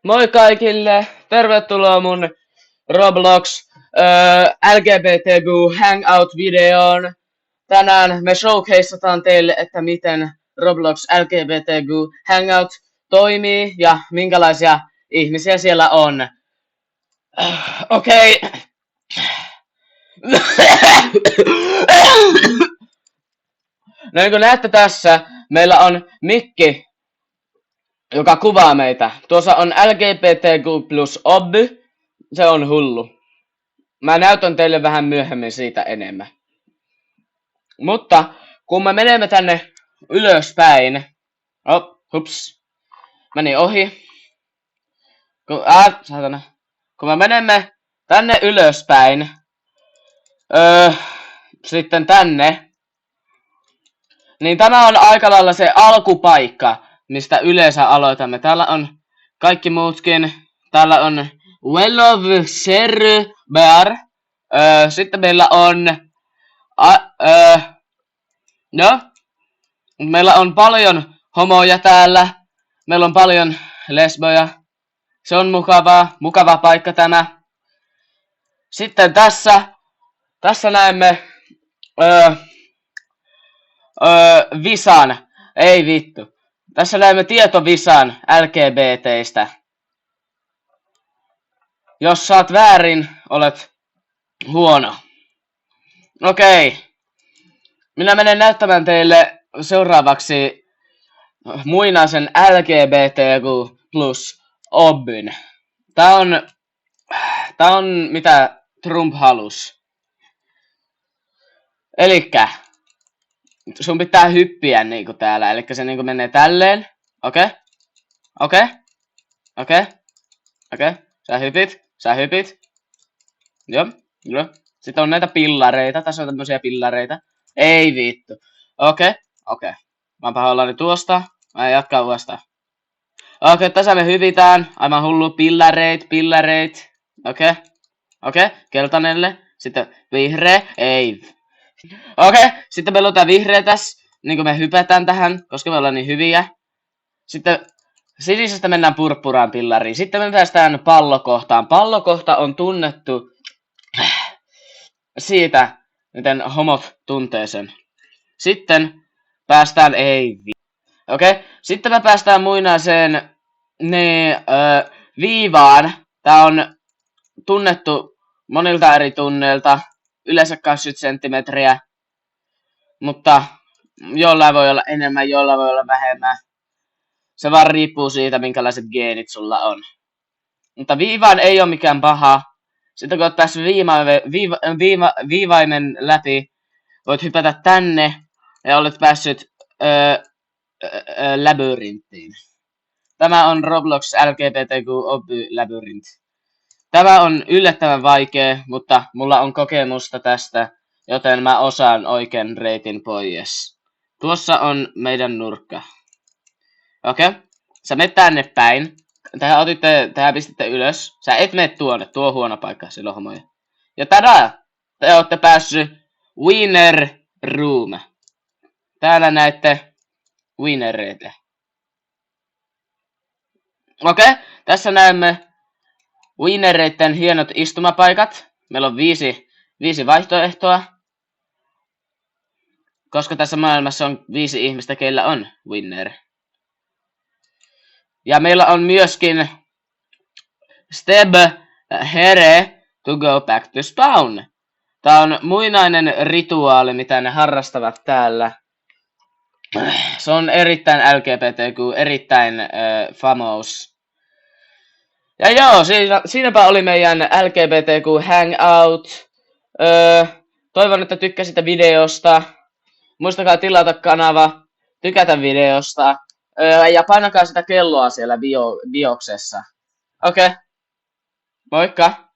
Moi kaikille! Tervetuloa mun Roblox LGBTQ Hangout-videoon. Tänään me showcaseataan teille, että miten Roblox LGBTQ Hangout toimii ja minkälaisia ihmisiä siellä on. Okei. No niin kuin näette tässä, meillä on mikki, joka kuvaa meitä. Tuossa on LGBTQ plus obby. Se on hullu. Mä näytän teille vähän myöhemmin siitä enemmän. Mutta kun me menemme tänne ylöspäin. Hups. Meni ohi. Saatana. Kun me menemme tänne ylöspäin. Sitten tänne. Niin tämä on aika lailla se alkupaikka, mistä yleensä aloitamme. Täällä on kaikki muutkin. Täällä on Well of Serber. Sitten meillä on meillä on paljon homoja täällä. Meillä on paljon lesboja. Se on mukava paikka tämä. Sitten tässä näemme Visan. Ei vittu. Tässä näemme tietovisan LGBTistä. Jos saat väärin, olet huono. Okei. Minä menen näyttämään teille seuraavaksi muinaisen LGBTQ plus obbyn. Tää on mitä Trump halus. Elikkä sun pitää hyppiä niinku täällä. Elikkä se niinku menee tälleen. Okei. Sä hypit. Joo. Sitten on näitä pillareita. Tässä on tämmösiä pillareita. Ei vittu. Okei. Mä oon pahoillani tuosta. Mä jatkaa uudestaan. Okei, tässä me hypitään. Aivan hullu. Pillareit. Okei. Keltainelle. Sitten vihreä. Ei. Okei. Sitten meillä on tää vihreä tässä. Niin kuin me hypätään tähän, koska me ollaan niin hyviä. Sitten sinisestä mennään purppuraan pillariin. Sitten me päästään pallokohtaan. Pallokohta on tunnettu siitä, miten homot tuntee sen. Sitten päästään Sitten me päästään muinaiseen viivaan. Tää on tunnettu monilta eri tunneilta. Yleensä 20 senttimetriä. Mutta jollain voi olla enemmän, jollain voi olla vähemmän. Se vaan riippuu siitä, minkälaiset geenit sulla on. Mutta viivaan ei ole mikään paha. Sitten kun oot päässyt viivainen läpi, voit hypätä tänne ja olet päässyt labyrinttiin. Tämä on Roblox LGBTQ Obby-labyrintti. Tämä on yllättävän vaikea, mutta mulla on kokemusta tästä, joten mä osaan oikein reitin pois. Tuossa on meidän nurkka. Okei. Sä menet tänne päin. Tähän pistitte ylös. Sä et mene tuonne. Tuo on huono paikka. Silloin homoja. Ja tadaa! Te ootte päässyt Winner Room. Täällä näette winnereitä. Okei. Tässä näemme winnereiden hienot istumapaikat. Meillä on viisi vaihtoehtoa. Koska tässä maailmassa on 5 ihmistä, keillä on winner. Ja meillä on myöskin Step here to go back to spawn. Tää on muinainen rituaali, mitä ne harrastavat täällä. Se on erittäin LGBTQ, erittäin famous. Ja joo, siinäpä oli meidän LGBTQ hangout. Toivon, että tykkäsitte videosta. Muistakaa tilata kanava, tykätä videosta. Ja painakaa sitä kelloa siellä bioksessa. Okei. Moikka!